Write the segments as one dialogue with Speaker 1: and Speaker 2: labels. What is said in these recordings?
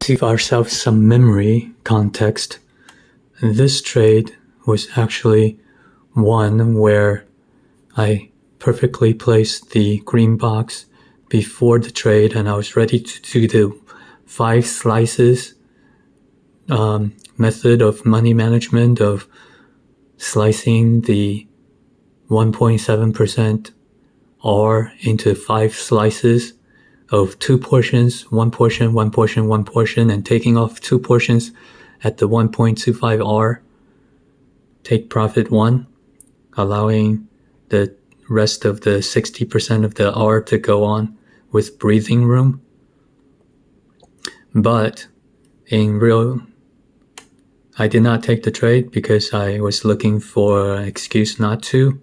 Speaker 1: To give ourselves some memory context, this trade was actually one where I perfectly placed the green box before the trade, and I was ready to do the 5 slices method of money management, of slicing the 1.7% R into 5 slices of 2 portions, 1 portion, 1 portion, 1 portion, and taking off 2 portions at the 1.25 R, take profit 1, allowing the rest of the 60% of the R to go on with breathing room. But in real, I did not take the trade because I was looking for an excuse not to,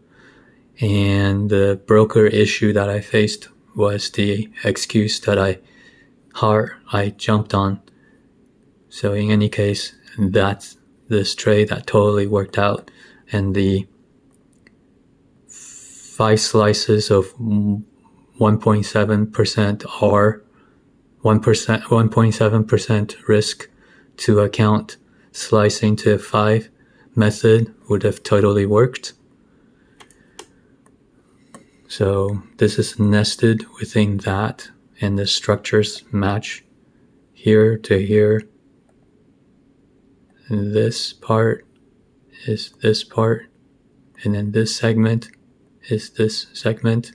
Speaker 1: and the broker issue that I faced was the excuse that I jumped on. So in any case, that's this trade that totally worked out, and the 5 slices of 1.7% R, 1.7% risk to account slicing to 5 method would have totally worked. So this is nested within that, and the structures match here to here. And this part is this part, and then this segment is this segment,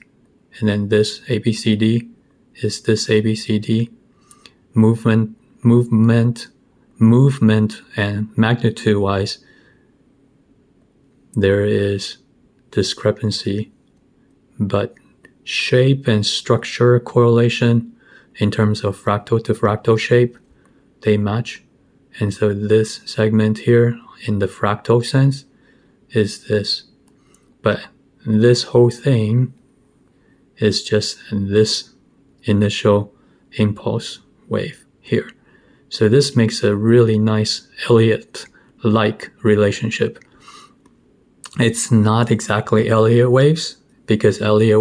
Speaker 1: and then this ABCD is this ABCD. Movement, and magnitude wise, there is discrepancy, but shape and structure correlation in terms of fractal to fractal shape, they match. And so this segment here in the fractal sense is this, but this whole thing is just this initial impulse wave here. So this makes a really nice Elliott-like relationship. It's not exactly Elliott waves, because Elliott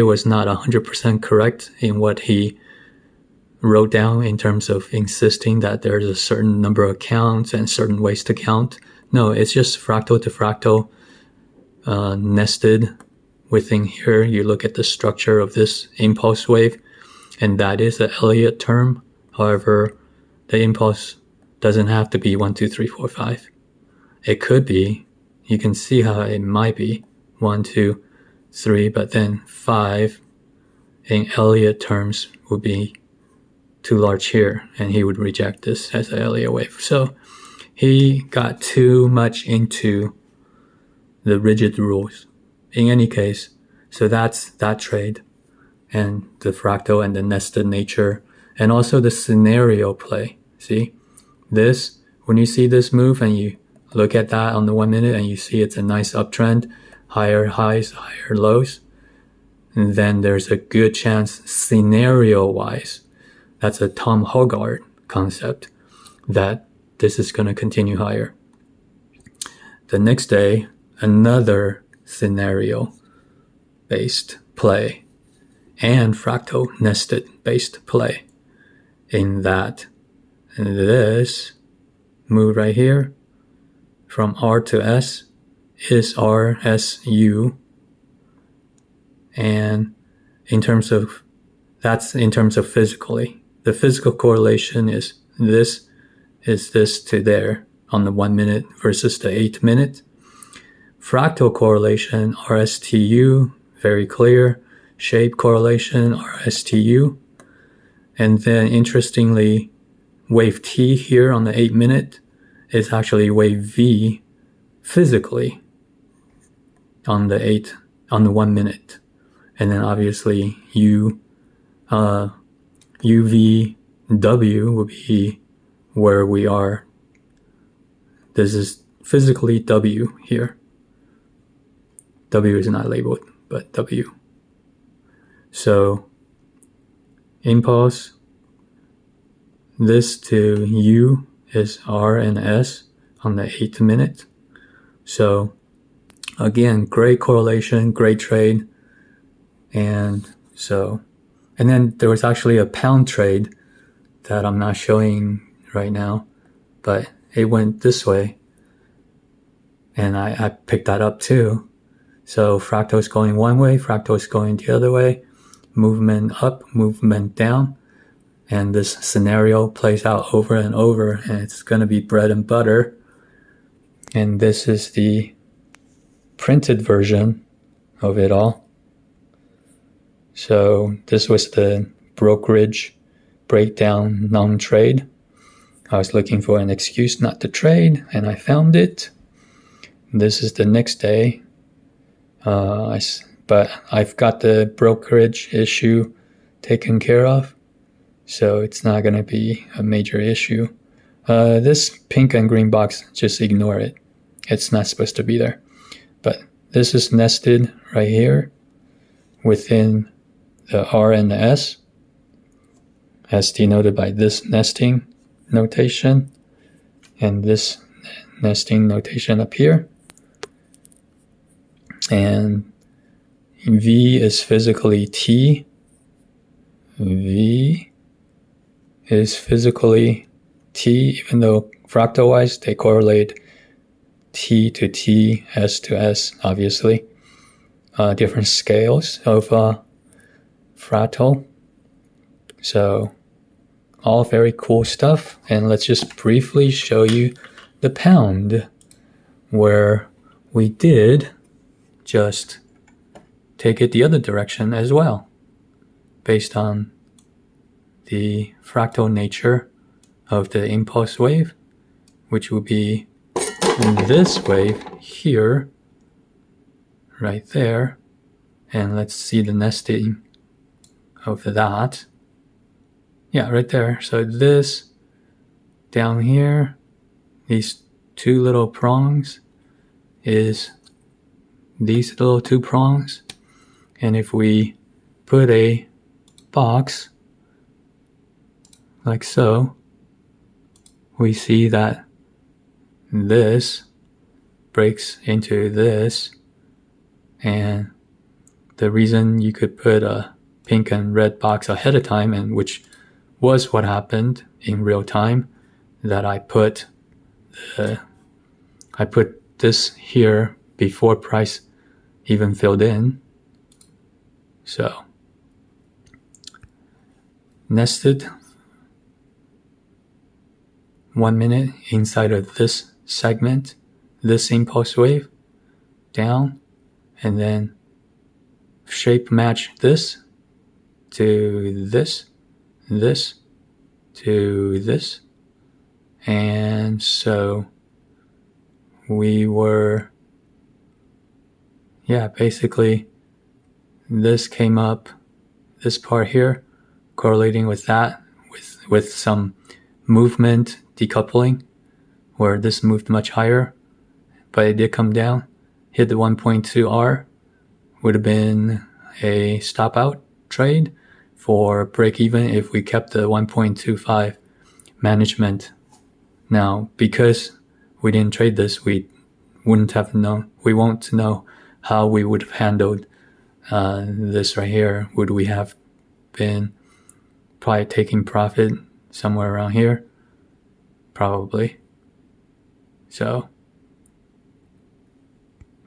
Speaker 1: was not 100% correct in what he wrote down in terms of insisting that there's a certain number of counts and certain ways to count. No, it's just fractal to fractal nested within here. You look at the structure of this impulse wave, and that is an Elliott term. However, the impulse doesn't have to be 1, 2, 3, 4, 5. It could be. You can see how it might be 1, 2, 3, but then 5 in Elliott terms would be too large here, and he would reject this as an Elliott wave. So he got too much into the rigid rules. In any case, so that's that trade, and the fractal and the nested nature, and also the scenario play. See this, when you see this move and you look at that on the 1 minute and you see it's a nice uptrend, higher highs, higher lows, and then there's a good chance scenario wise, that's a Tom Hogarth concept, that this is going to continue higher. The next day, another scenario based play and fractal nested based play, in that this move right here from R to S is RSU, and in terms of physically, the physical correlation is this to there on the 1 minute versus the 8 minute. Fractal correlation, RSTU, very clear. Shape correlation, RSTU. And then interestingly, wave T here on the 8 minute is actually wave V physically on the 1 minute. And then obviously UVW will be where we are. This is physically W here. W is not labeled, but W. So impulse, this to U is R and S on the 8 minute. So again, great correlation, great trade. And then there was actually a pound trade that I'm not showing right now, but it went this way. And I picked that up too. So fractals going one way, fractals going the other way, movement up, movement down. And this scenario plays out over and over, and it's going to be bread and butter. And this is the printed version of it all. So this was the brokerage breakdown non-trade. I was looking for an excuse not to trade, and I found it. This is the next day. But I've got the brokerage issue taken care of, so it's not going to be a major issue. This pink and green box, just ignore it. It's not supposed to be there. But this is nested right here within the R and the S, as denoted by this nesting notation and this nesting notation up here. And V is physically T. V is physically T, even though fractal-wise they correlate T to T, S to S, obviously. Different scales of fractal. So all very cool stuff. And let's just briefly show you the pound, where we did just take it the other direction as well, based on the fractal nature of the impulse wave, which will be this wave here, right there. And let's see the nesting of that. Yeah, right there. So this down here, these two little prongs is these little two prongs. And if we put a box like so, we see that this breaks into this. And the reason you could put a pink and red box ahead of time, and which was what happened in real time, that I put this here before price even filled in. So nested 1 minute inside of this segment, this impulse wave down, and then shape match this to this, this to this. And so we were, basically this came up, this part here, correlating with that, with some movement decoupling, where this moved much higher, but it did come down, hit the 1.2 R, would have been a stop out trade for break even if we kept the 1.25 management. Now, because we didn't trade this, we won't know how we would have handled this right here. Would we have been probably taking profit somewhere around here? Probably. So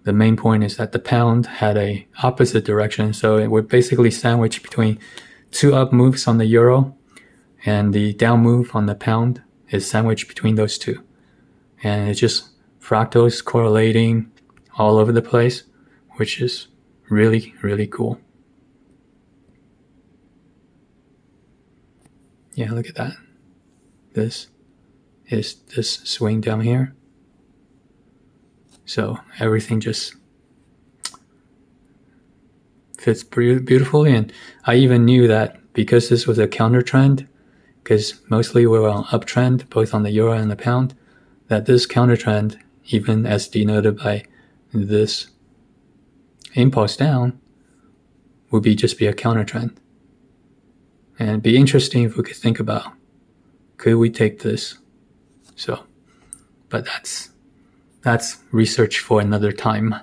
Speaker 1: the main point is that the pound had a opposite direction, so it would basically sandwich between two up moves on the euro, and the down move on the pound is sandwiched between those two. And it's just fractals correlating all over the place, which is really, really cool. Yeah, look at that. This is this swing down here. So everything just fits beautifully. And I even knew that because this was a counter trend, because mostly we were on uptrend, both on the euro and the pound, that this counter trend, even as denoted by this impulse down, would just be a counter trend. And it'd be interesting if we could think about, could we take this? So, but that's research for another time.